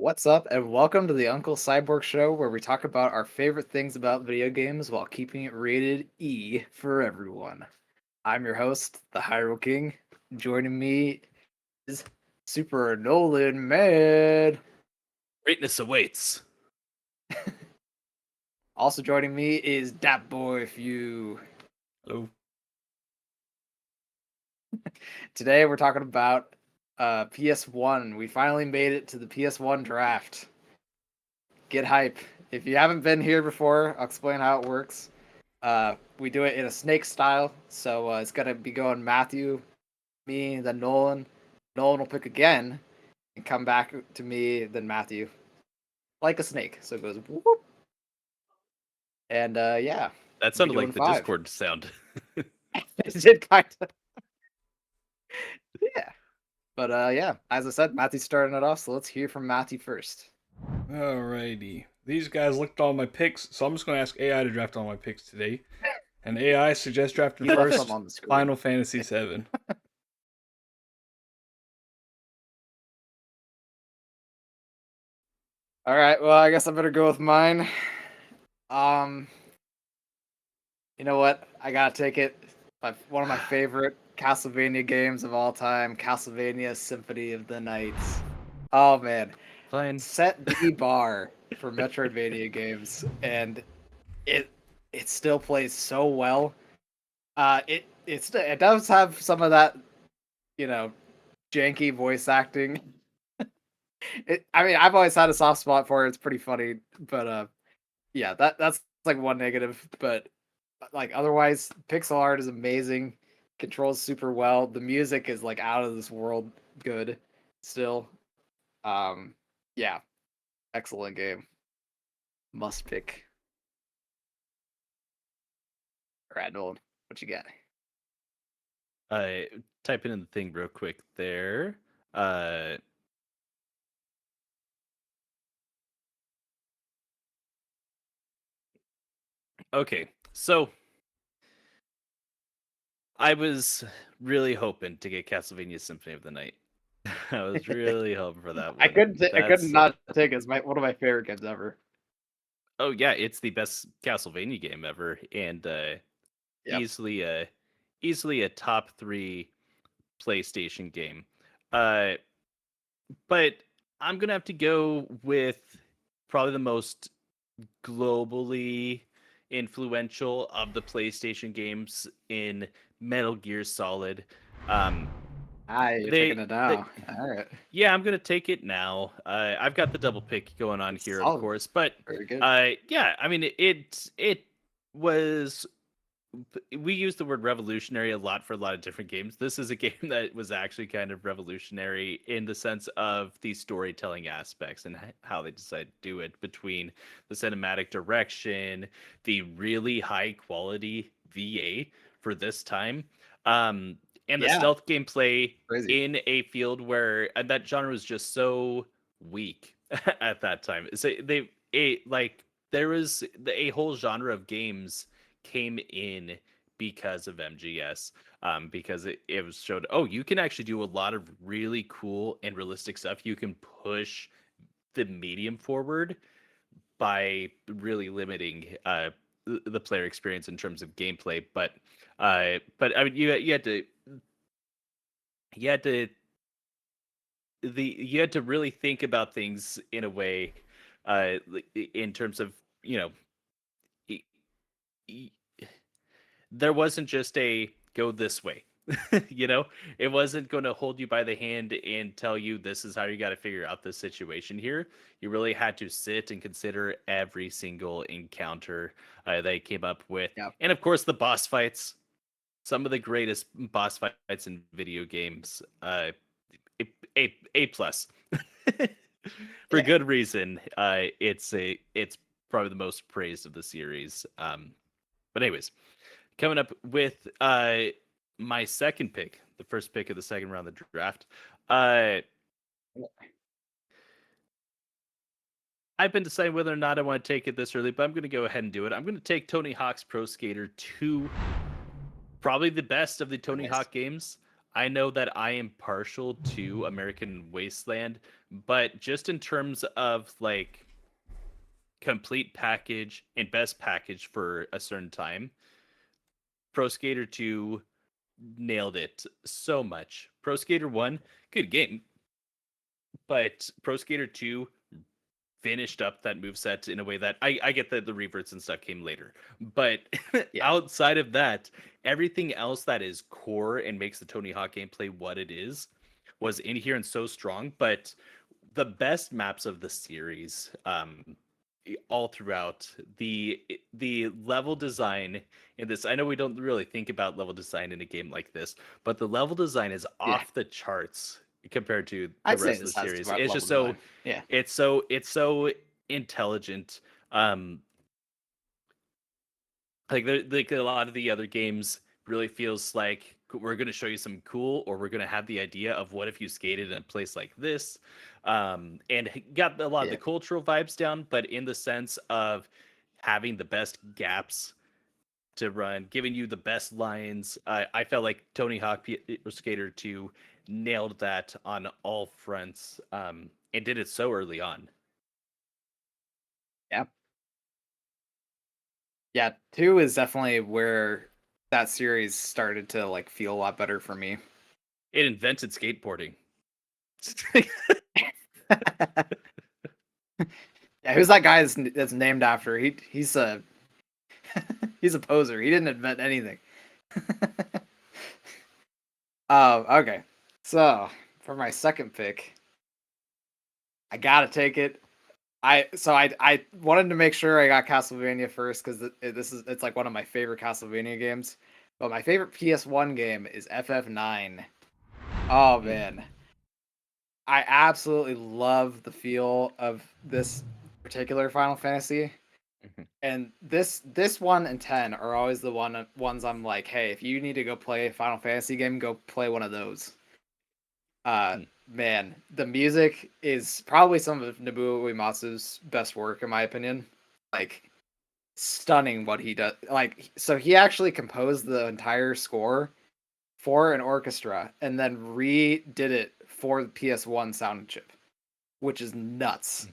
What's up, and welcome to the Uncle Cyborg Show, where we talk about our favorite things about video games while keeping it rated E for everyone. I'm your host, the Hyrule King. Joining me is Super Nolan Mad. Greatness awaits. Also joining me is Dat Boy Few. Hello. Today we're talking about PS1. We finally made it to the PS1 draft. Get hype. If you haven't been here before, I'll explain how it works. We do it in a snake style, so it's gonna be going Matthew, me, then Nolan. Nolan will pick again and come back to me, then Matthew, like a snake. So it goes whoop, and yeah, That we'll be sounded doing like the five. Discord sound. It did kind of, yeah. But yeah, as I said, Matthew's starting it off, so let's hear from Matthew first. Alrighty. These guys looked all my picks, so I'm just going to ask AI to draft all my picks today. And AI suggests drafting He left some first on the screen. Final Fantasy VII. All right, well, I guess I better go with mine. Um, you know what? I gotta take it. One of my favorite Castlevania games of all time, Castlevania Symphony of the Nights. Oh man, Fine. set the bar for Metroidvania games, and it still plays so well. It does have some of that, you know, janky voice acting. I mean, I've always had a soft spot for it. It's pretty funny, but yeah, that's like one negative. But like otherwise, pixel art is amazing. Controls super well. The music is like out of this world good still. Um, yeah, excellent game. Must pick. All right, Nolan, what you got? I type in the thing real quick there. Okay, so I was really hoping to get Castlevania Symphony of the Night. I was really hoping for that I one. couldn't. I couldn't not take it. It's one of my favorite games ever. Oh yeah, it's the best Castlevania game ever, and Yep. easily a top 3 PlayStation game. Uh, but I'm gonna have to go with probably the most globally influential of the PlayStation games in Metal Gear Solid. You're taking it They now. All right. yeah, I'm gonna take it now. I've got the double pick going on here, of Solid. course, but Very good. yeah, I mean it was. We use the word revolutionary a lot for a lot of different games. This is a game that was actually kind of revolutionary in the sense of the storytelling aspects and how they decided to do it, between the cinematic direction, the really high quality VA for this time, and the Yeah. stealth gameplay Crazy. in a field where that genre was just so weak at that time. So there was a whole genre of games came in because of MGS, because it was showed, oh, you can actually do a lot of really cool and realistic stuff. You can push the medium forward by really limiting the player experience in terms of gameplay. But I mean, you had to you had to really think about things in a way, in terms of, you know, y- y- there wasn't just a go this way. You know, it wasn't going to hold you by the hand and tell you this is how you got to figure out this situation here. You really had to sit and consider every single encounter they came up with, Yep. and of course the boss fights, some of the greatest boss fights in video games. A plus for Yeah. good reason. It's probably the most praised of the series. But anyways, coming up with my second pick, the first pick of the second round of the draft. Uh, I've been deciding whether or not I want to take it this early, but I'm going to go ahead and do it. I'm going to take Tony Hawk's Pro Skater 2, probably the best of the Tony Nice. Hawk games. I know that I am partial to American Wasteland, but just in terms of like complete package and best package for a certain time, Pro Skater 2 nailed it so much. Pro Skater 1, good game, but Pro Skater 2 finished up that moveset in a way that I get that the reverts and stuff came later. But Yeah. outside of that, everything else that is core and makes the Tony Hawk gameplay what it is was in here and so strong. But the best maps of the series, all throughout the level design in this. I know we don't really think about level design in a game like this, but the level design is Yeah. off the charts compared to the I'd say rest of the this has series. about It's level just so design. Yeah. it's so intelligent. Like a lot of the other games really feels like we're going to show you some cool, or we're going to have the idea of what if you skated in a place like this, and got a lot of the Yeah. cultural vibes down, but in the sense of having the best gaps to run, giving you the best lines. I felt like Tony Hawk Skater 2 nailed that on all fronts, and did it so early on. Yeah. Yeah. 2 is definitely where that series started to like feel a lot better for me. It invented skateboarding. Yeah, who's that guy that's named after? He's a he's a poser. He didn't invent anything. Okay. So for my second pick, I gotta take it. I wanted to make sure I got Castlevania first because it's like one of my favorite Castlevania games. But my favorite PS1 game is FF9. Oh man, I absolutely love the feel of this particular Final Fantasy. And this 1 and 10 are always the ones I'm like, hey, if you need to go play a Final Fantasy game, go play one of those. Man, the music is probably some of Nobuo Uematsu's best work in my opinion. Like stunning what he does. Like so he actually composed the entire score for an orchestra and then redid it for the PS1 sound chip, which is nuts.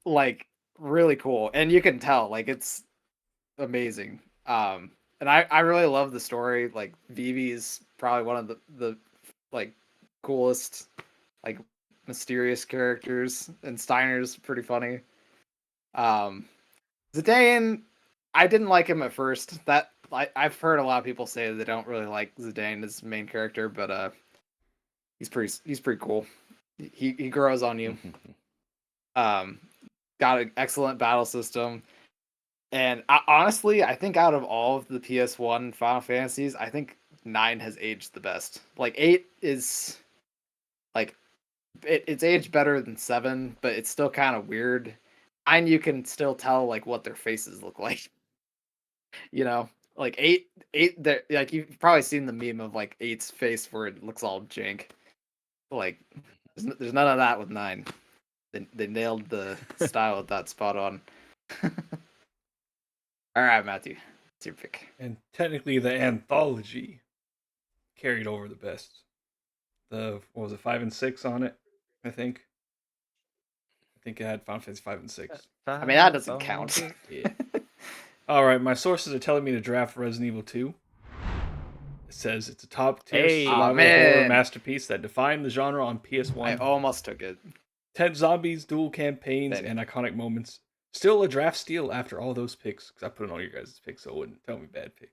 Like really cool. And you can tell like it's amazing. And I really love the story. Like Vivi's probably one of the like coolest, like mysterious characters, and Steiner's pretty funny. Zidane, I didn't like him at first. I've heard a lot of people say they don't really like Zidane as main character, but he's pretty cool. He grows on you. Um, got an excellent battle system. And honestly, I think out of all of the PS1 Final Fantasies, I think 9 has aged the best. Like 8 is like it's aged better than 7, but it's still kind of weird. 9 you can still tell like what their faces look like. You know, like 8 there like you've probably seen the meme of like 8's face where it looks all jank. Like there's none of that with 9. They nailed the style with that spot on. All right, Matthew, it's your pick. And technically, the anthology carried over the best. What was it, 5 and 6 on it? I think it had Final Fantasy 5 and 6. I mean that doesn't count. Yeah. All right, my sources are telling me to draft Resident Evil 2. It says it's a top tier survival horror masterpiece that defined the genre on PS1. I almost took it. 10 zombies, dual campaigns, Baby. and iconic moments. Still a draft steal after all those picks, because I put in all your guys' picks, so it wouldn't tell me bad pick.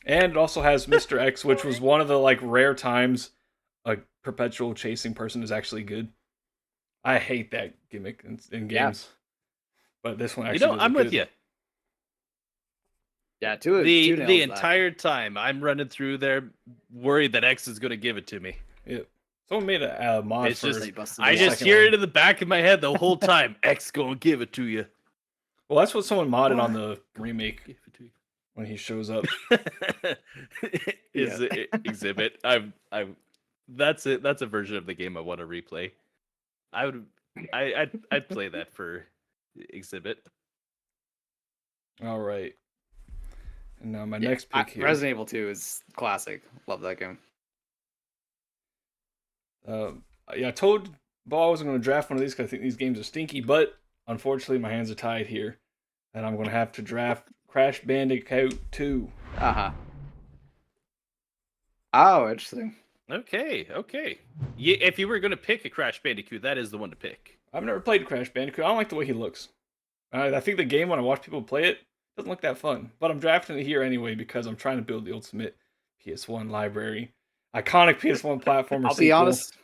And it also has Mr. X, which was one of the like rare times a perpetual chasing person is actually good. I hate that gimmick in games. But this one actually I'm with you. Yeah, two the entire time I'm running through there, worried that X is going to give it to me. Yeah. Someone made a mod it's for just, I just hear it in the back of my head the whole time. X going to give it to you. Well, that's what someone modded on the remake. Give it to you. When he shows up. Is it Exhibit? That's it. That's a version of the game I want to replay. I'd play that for Exhibit. All right. And now my next pick here. Resident Evil 2 is classic. Love that game. I told Bo I wasn't going to draft one of these because I think these games are stinky, but unfortunately my hands are tied here, and I'm going to have to draft Crash Bandicoot 2. Oh, interesting. Okay. Yeah, if you were going to pick a Crash Bandicoot, that is the one to pick. I've never played Crash Bandicoot. I don't like the way he looks. I think the game, when I watch people play it, doesn't look that fun. But I'm drafting it here anyway because I'm trying to build the ultimate PS1 library. Iconic PS1 platformer I'll be honest.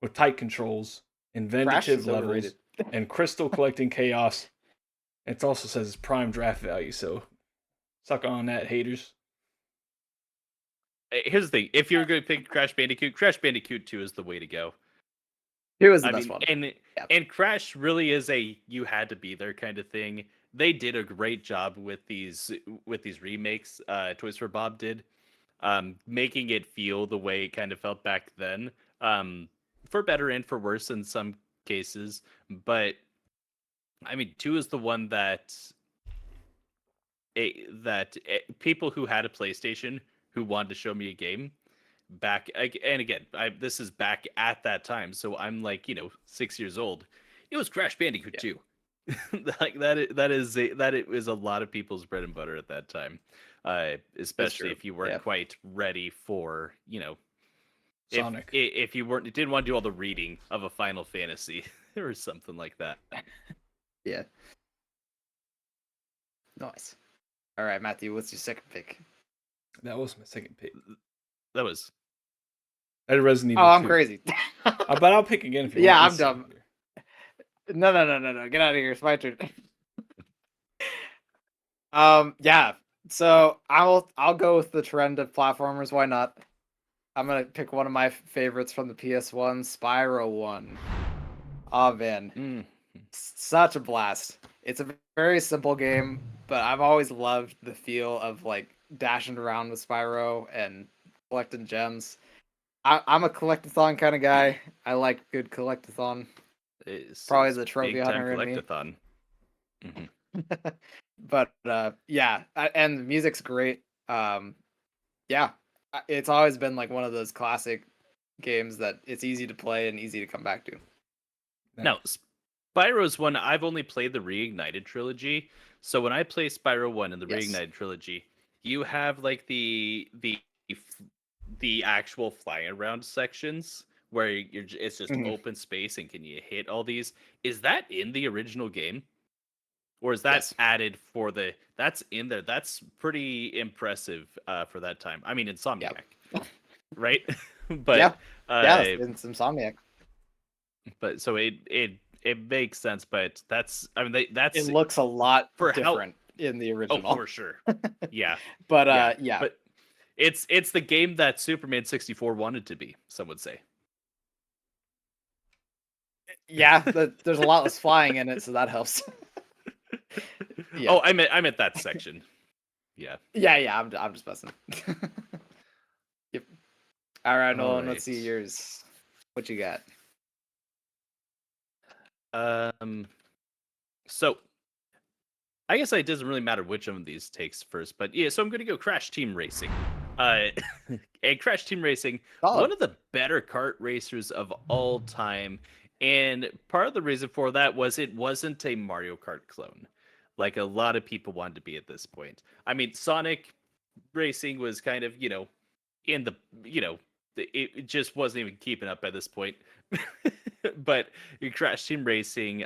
With tight controls, inventive levels, overrated. and crystal collecting chaos. It also says it's prime draft value, so suck on that, haters. Here's the thing. If you're going to pick Crash Bandicoot 2 is the way to go. It was the best one. And Crash really is a you had to be there kind of thing. They did a great job with these remakes. Toys for Bob did, making it feel the way it kind of felt back then, for better and for worse in some cases. But I mean, 2 is the one that people who had a PlayStation who wanted to show me a game back, and again, this is back at that time, so I'm like 6 years old. It was Crash Bandicoot 2. Like it was a lot of people's bread and butter at that time, especially if you weren't quite ready for Sonic. If you didn't want to do all the reading of a Final Fantasy or something like that. Yeah. Nice. All right, Matthew, what's your second pick? That was my second pick. That was. I had Resident Evil 2. I'm crazy. But I'll pick again if you want. Yeah, I'm dumb. No. Get out of here. It's my turn. Yeah. So I'll go with the trend of platformers. Why not? I'm gonna pick one of my favorites from the PS1, Spyro 1. Oh man, such a blast! It's a very simple game, but I've always loved the feel of like dashing around with Spyro and collecting gems. I'm a collectathon kind of guy. I like good collectathon. Probably the trophy hunter in me. Mm-hmm. But yeah, and the music's great. Yeah, it's always been like one of those classic games that it's easy to play and easy to come back to. No, Spyro's one. I've only played the Reignited trilogy, so when I play Spyro 1 in the Reignited trilogy, you have like the actual flying around sections where it's just open space and can you hit all these? Is that in the original game? Or is that added for the... That's in there. That's pretty impressive for that time. I mean, Insomniac, right? But it's Insomniac. But so it makes sense, but that's... I mean, that's... It looks a lot different in the original. Oh, for sure. Yeah. But But it's the game that Superman 64 wanted to be, some would say. Yeah, there's a lot less flying in it, so that helps. Oh, I meant that section. Yeah. Yeah. I'm just messing. Yep. All right, Nolan. Let's see yours. What you got? So I guess it doesn't really matter which of these takes first, but yeah. So I'm gonna go Crash Team Racing. And Crash Team Racing, one of the better kart racers of all time. And part of the reason for that was it wasn't a Mario Kart clone, like a lot of people wanted to be at this point. I mean, Sonic Racing was kind of, in the, it just wasn't even keeping up at this point. But Crash Team Racing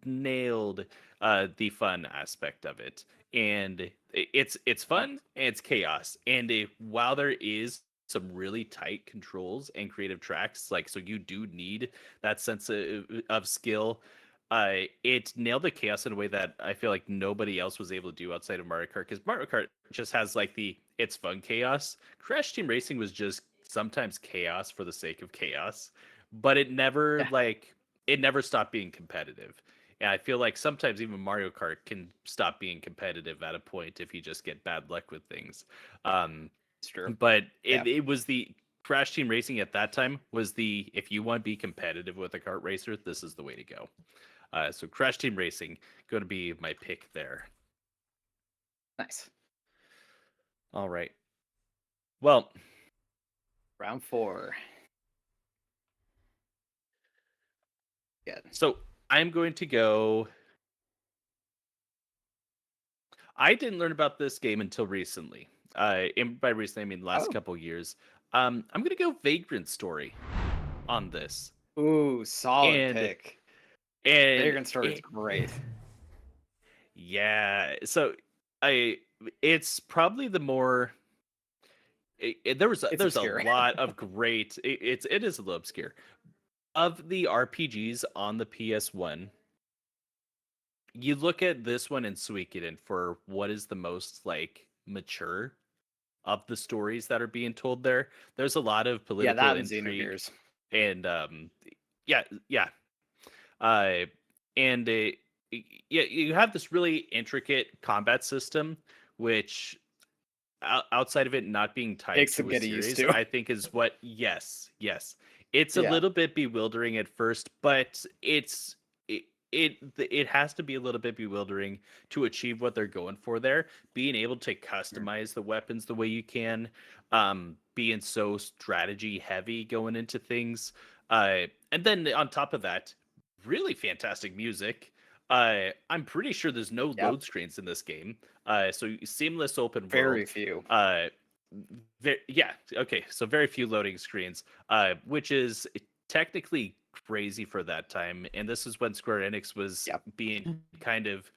nailed the fun aspect of it. And it's fun and it's chaos. And while there is some really tight controls and creative tracks, like, so you do need that sense of skill, it nailed the chaos in a way that I feel like nobody else was able to do outside of Mario Kart, because Mario Kart just has like it's fun chaos. Crash Team Racing was just sometimes chaos for the sake of chaos, but it never it never stopped being competitive. And I feel like sometimes even Mario Kart can stop being competitive at a point if you just get bad luck with things. It's true. But it was the Crash Team Racing at that time was if you want to be competitive with a kart racer, this is the way to go. So Crash Team Racing going to be my pick there. Nice. All right. Well, Round 4. Good. so I'm going to go. I didn't learn about this game until recently. And by recently, I mean the last Oh. couple years. I'm going to go Vagrant Story on this. Ooh, solid And pick. and Vagrant Story is great. Yeah. So it's probably the more there's a obscure. lot of great it is a little obscure. Of the RPGs on the PS1, you look at this one and Suikoden for what is the most like mature of the stories that are being told there. There's a lot of Yeah, political that and intrigue Xenogears. and yeah, yeah. Uh and yeah, you have this really intricate combat system which outside of it not being tied Takes some to a getting used series, to. I think is what yes. It's a Yeah. little bit bewildering at first, but it has to be a little bit bewildering to achieve what they're going for there. Being able to customize the weapons the way you can, being so strategy heavy going into things. And then on top of that, really fantastic music. I'm pretty sure there's no Yep. load screens in this game. So seamless open Very world. few. Yeah. Okay. So very few loading screens, which is technically crazy for that time. And this is when Square Enix was Yep. being kind of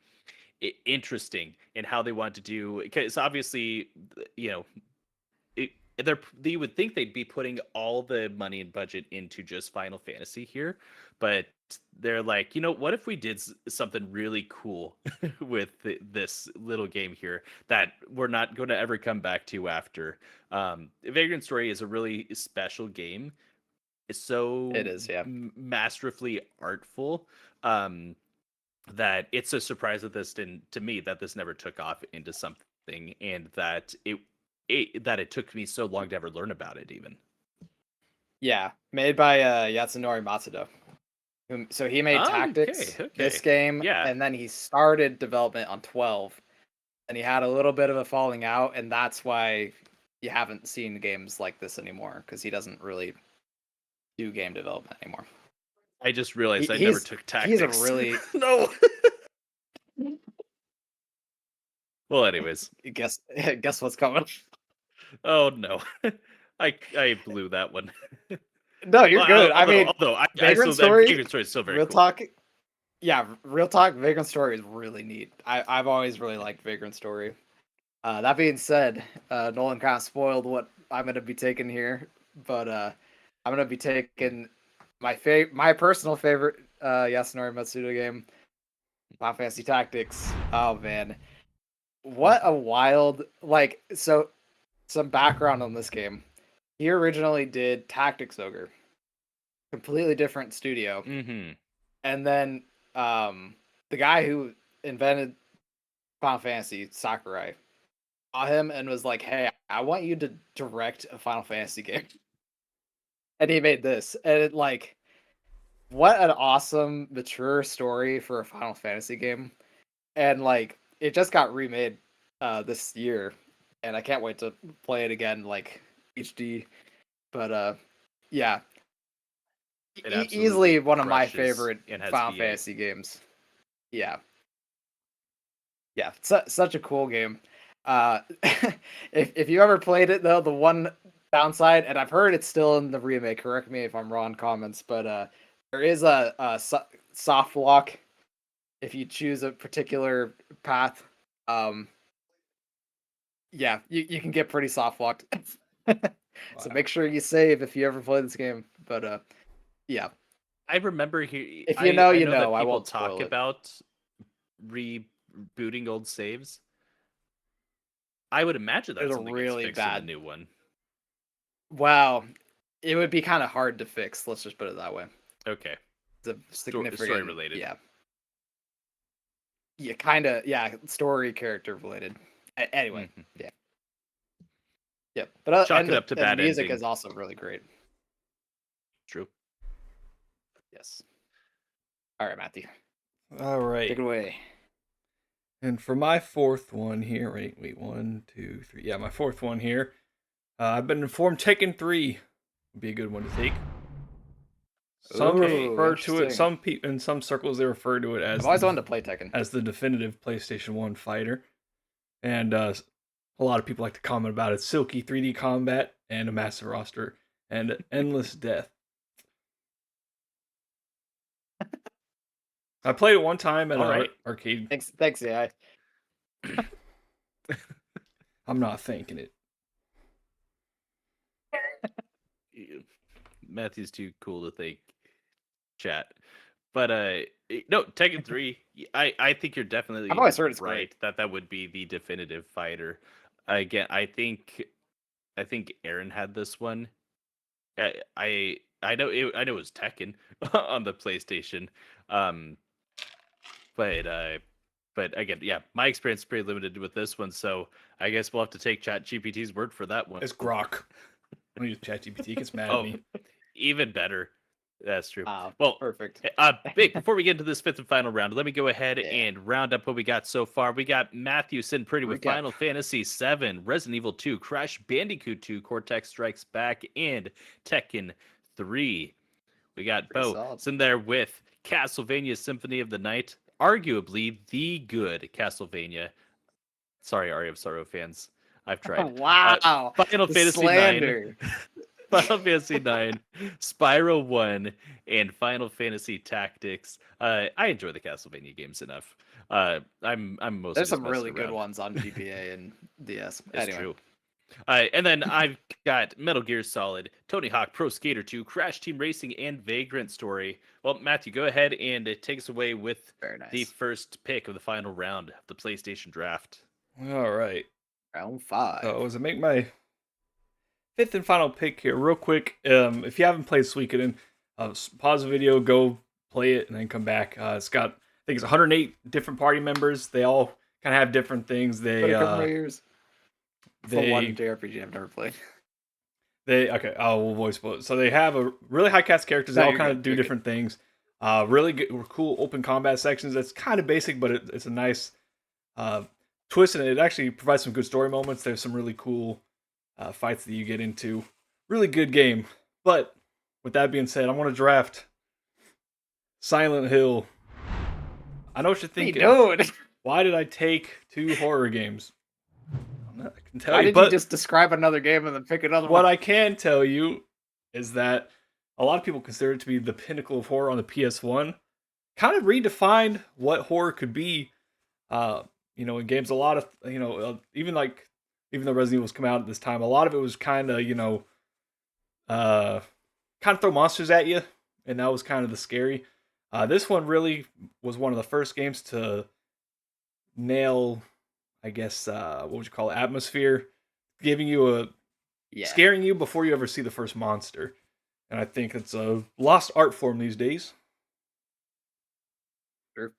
interesting in how they wanted to do. Because obviously, you know, they would think they'd be putting all the money and budget into just Final Fantasy here, but they're like, what if we did something really cool with this little game here that we're not going to ever come back to after. Vagrant Story is a really special game. It's so It is, yeah. masterfully artful that it's a surprise that this didn't, to me, that this never took off into something, and that it took me so long to ever learn about it even. Yeah. Made by Yasunori Matsuda. So he made Tactics, Okay. this game, Yeah. and then he started development on 12. And he had a little bit of a falling out, and that's why you haven't seen games like this anymore, because he doesn't really do game development anymore. I just realized I never He's took Tactics. he's a really no. Well, anyways, guess what's coming. oh no, I blew that one. No, you're good. I mean, although Vagrant Story, Vagrant Story is still very real cool. talk. Yeah, real talk. Vagrant Story is really neat. I've always really liked Vagrant Story. That being said, Nolan kind of spoiled what I'm going to be taking here, but I'm going to be taking my personal favorite Yasunori Matsuda game, Final Fantasy Tactics. Oh man, what a wild so some background on this game. He originally did Tactics Ogre, completely different studio, and then the guy who invented Final Fantasy, Sakurai, saw him and was like, "Hey, I want you to direct a Final Fantasy game," and he made this, and what an awesome, mature story for a Final Fantasy game, and it just got remade this year, and I can't wait to play it again, HD. But yeah, easily one of my favorite Final Fantasy games. Yeah, yeah, such a cool game. If you ever played it though, the one downside, and I've heard it's still in the remake. Correct me if I'm wrong, comments, but there is a soft lock if you choose a particular path. Yeah, you can get pretty soft locked. So make sure you save if you ever play this game. But yeah, I remember here. if you I you know that I people won't talk spoil it. about rebooting old saves. I would imagine that's There's a something that's really fixed in the bad. new one. Wow, it would be kind of hard to fix. Let's just put it that way. Okay, It's a significant story related. Yeah. Yeah, kind of. Yeah, story character related. Anyway, yeah. Yep. But Chalk it up to and bad the music ending. is also really great. True. Yes. All right, Matthew. All right. Take it away. And for my fourth one here, wait, 1, 2, 3. Yeah, my fourth one here. I've been informed Tekken 3 would be a good one to take. Some Okay. refer to it. Interesting. In some circles they refer to it I've as always wanted to play Tekken. as the definitive PlayStation 1 fighter, and a lot of people like to comment about its silky 3D combat and a massive roster and endless death. I played it one time at All an right. arcade. Thanks, yeah. I'm not thanking it. Matthew's too cool to thank chat. But no, Tekken 3, I think you're definitely I've always heard it's right great. that would be the definitive fighter. Again, I think Aaron had this one. I know it was Tekken on the PlayStation. Um but again, yeah, my experience is pretty limited with this one, so I guess we'll have to take ChatGPT's word for that one. It's Grok. I'm gonna use ChatGPT. It gets mad at me. Even better. That's true. Wow, Well, perfect. Vic, before we get into this fifth and final round, let me go ahead Yeah. and round up what we got so far. We got Matthew sitting pretty with Recap. Final Fantasy VII, Resident Evil 2, Crash Bandicoot 2, Cortex Strikes Back, and Tekken 3. We got Pretty Bo solid. sitting there with Castlevania Symphony of the Night, arguably the good Castlevania. Sorry, Aria of Sorrow fans. I've tried. Wow. Final The Fantasy slander. 9. Final Fantasy 9, Spyro 1, and Final Fantasy Tactics. I enjoy the Castlevania games enough. I'm mostly There's just some really messing good around. ones on GBA and DS. It's Anyway. true. And then I've got Metal Gear Solid, Tony Hawk Pro Skater 2, Crash Team Racing, and Vagrant Story. Well, Matthew, go ahead and take us away with Very nice. the first pick of the final round of the PlayStation draft. All right. Round 5. So as I make my fifth and final pick here, real quick, if you haven't played Suikoden, pause the video, go play it, and then come back. It's got, I think it's 108 different party members. They all kind of have different things. Been a couple more years. For one They JRPG I've never played. okay. We'll voice it. So they have a really high cast characters. They No, all you're kind good, of do you're good. different things. Really good, cool open combat sections. That's kind of basic, but it's a nice twist, and it actually provides some good story moments. There's some really cool fights that you get into. Really good game. But with that being said, I want to draft Silent Hill. I know what you're Hey, thinking. dude. Why did I take 2 horror games? I can tell Why you, did but you just describe another game and then pick another what one? I can tell you is that a lot of people consider it to be the pinnacle of horror on the PS1. Kind of redefined what horror could be. In games, a lot of even though Resident Evil was coming out at this time, a lot of it was kind of kind of throw monsters at you, and that was kind of the scary. This one really was one of the first games to nail, I guess, what would you call it, atmosphere, giving you scaring you before you ever see the first monster. And I think it's a lost art form these days. Sure.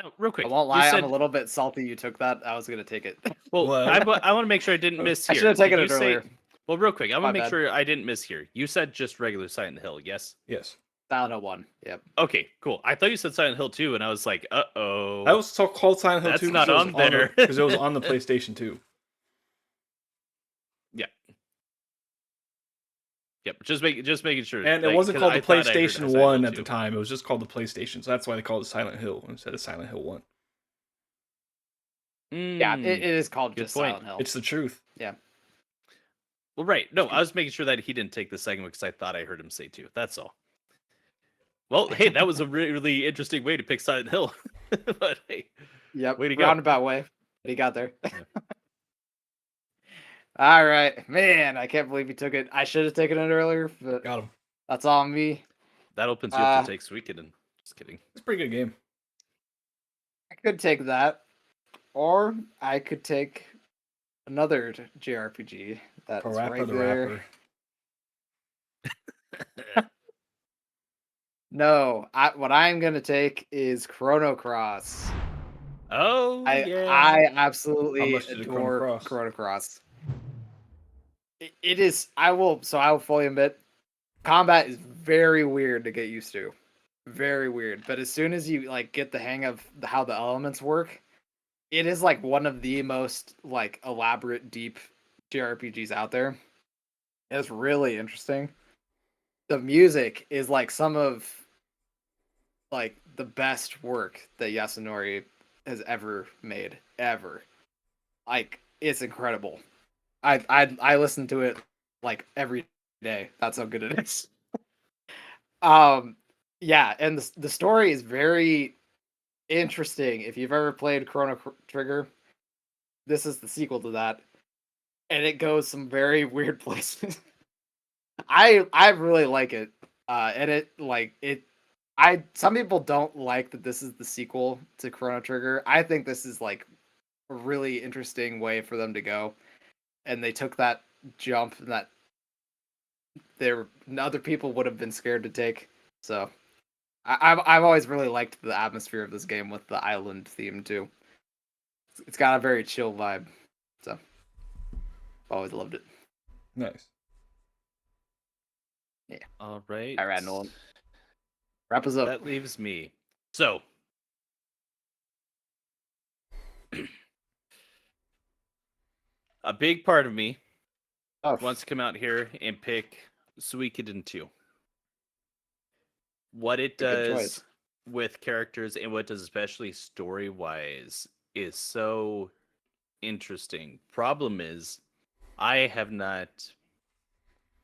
No, real quick. I won't lie, I'm a little bit salty you took that. I was going to take it. Well, Well- I want to make sure I didn't miss I here. should have taken Did it you say- earlier. Well, real quick, I My want to make bad. sure I didn't miss here. You said just regular Silent Hill, yes? Yes. Silent Hill 1. Yep. Okay, cool. I thought you said Silent Hill 2, and I was like, uh-oh. That was so called Silent Hill That's 2 not on there. because it was on the PlayStation 2. Yep, just making sure. And it like, wasn't 'cause called I the thought I heard PlayStation Silent 1 Hill at the 2. time. It was just called the PlayStation. So that's why they called it Silent Hill instead of Silent Hill 1. Yeah, it is called Good just point. Silent Hill. It's the truth. Well, right. No, I was making sure that he didn't take the segment because I thought I heard him say 2. That's all. Well, hey, that was a really interesting way to pick Silent Hill. But hey, Yep. way to go. Roundabout way. But he got there. All right. Man, I can't believe he took it. I should have taken it earlier, but Got him. that's on me. that opens you up to take Suikoden. Just kidding. It's a pretty good game. I could take that. Or I could take another JRPG that's Parappa right the there. Rapper. No, what I'm gonna take is Chrono Cross. Oh, I yeah. absolutely How much did Chrono adore Cross? Chrono Cross. It is. I will fully admit, combat is very weird to get used to, very weird. But as soon as you get the hang of how the elements work, it is like one of the most like elaborate, deep JRPGs out there. It's really interesting. The music is like some of like the best work that Yasunori has ever made, ever. Like it's incredible. I listen to it like every day. That's how good it is. Um, yeah, and the story is very interesting. If you've ever played Chrono Trigger, this is the sequel to that, and it goes some very weird places. I really like it, and it. I some people don't like that this is the sequel to Chrono Trigger. I think this is like a really interesting way for them to go, and they took that jump that there other people would have been scared to take. So I've always really liked the atmosphere of this game with the island theme too. It's got a very chill vibe, so always loved it. Nice. Yeah. All right. All right, Nolan. Wrap us up. That leaves me. So, a big part of me wants to come out here and pick Suikoden 2. What it does with characters and what it does especially story-wise is so interesting. Problem is, I have not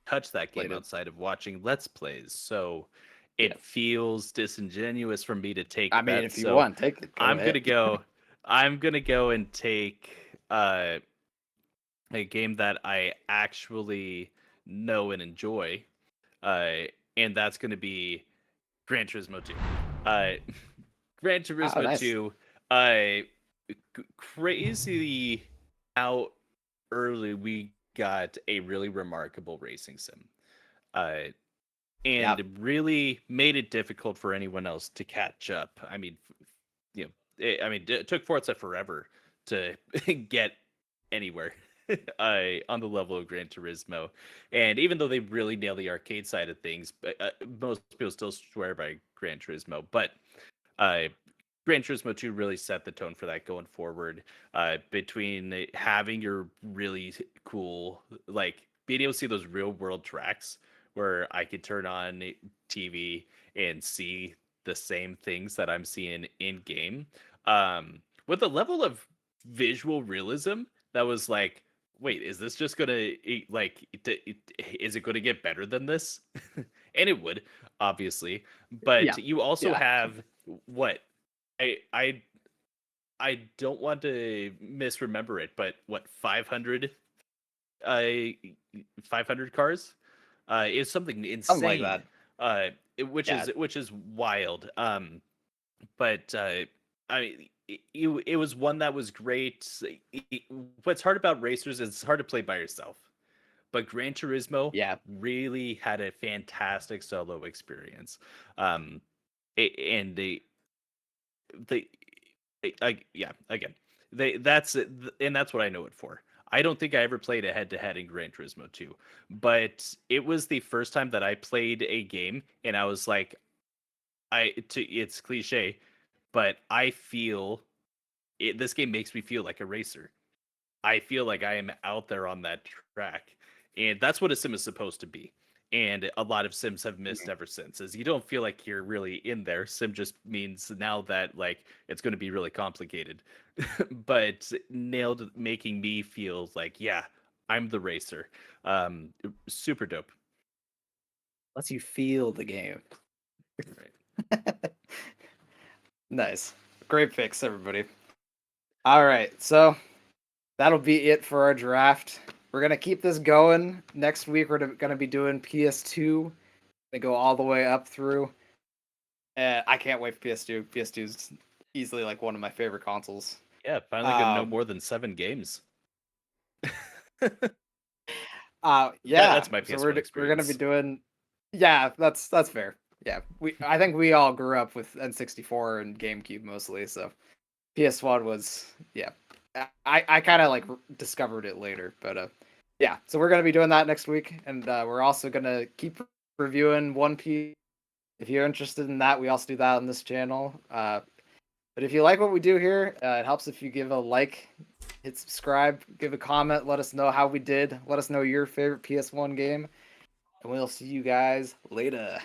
touched that game outside of watching Let's Plays, so it feels disingenuous for me to take I mean, that. if you want, take it. I'm gonna go and take a game that I actually know and enjoy, and that's gonna be Gran Turismo 2. Gran Turismo nice. 2. Crazy how early we got a really remarkable racing sim. And really made it difficult for anyone else to catch up. I mean, it took Forza forever to get anywhere on the level of Gran Turismo. And even though they really nail the arcade side of things, most people still swear by Gran Turismo. But Gran Turismo 2 really set the tone for that going forward. Between having your really cool, like being able to see those real world tracks where I could turn on TV and see the same things that I'm seeing in game, with a level of visual realism that was like, wait, is this just gonna is it gonna get better than this? And it would, obviously, but you also have what I I don't want to misremember it, but what 500 500 cars is something insane, something like that. Which is wild. But I mean, it was one that was great. What's hard about racers is it's hard to play by yourself. But Gran Turismo really had a fantastic solo experience. And again, that's it, and that's what I know it for. I don't think I ever played a head-to-head in Gran Turismo 2, but it was the first time that I played a game, and I was like, it's cliche, but I feel this game makes me feel like a racer. I feel like I am out there on that track, and that's what a sim is supposed to be. And a lot of sims have missed ever since, is you don't feel like you're really in there. Sim just means now that like it's going to be really complicated, but nailed making me feel like, yeah, I'm the racer. Super dope. Lets you feel the game. Right. Nice. Great picks, everybody. All right, so that'll be it for our draft. We're going to keep this going. Next week, we're going to be doing PS2. They go all the way up through. I can't wait for PS2. PS2 is easily like one of my favorite consoles. Yeah, finally gonna know more than 7 games. That's my PS1 so we're experience. gonna be doing. Yeah, that's fair. Yeah, I think we all grew up with N64 and GameCube mostly, so PS1 was I kind of like discovered it later, but yeah. So we're gonna be doing that next week, and we're also gonna keep reviewing One Piece. If you're interested in that, we also do that on this channel. But if you like what we do here, it helps if you give a like, hit subscribe, give a comment, let us know how we did. Let us know your favorite PS1 game. And we'll see you guys later.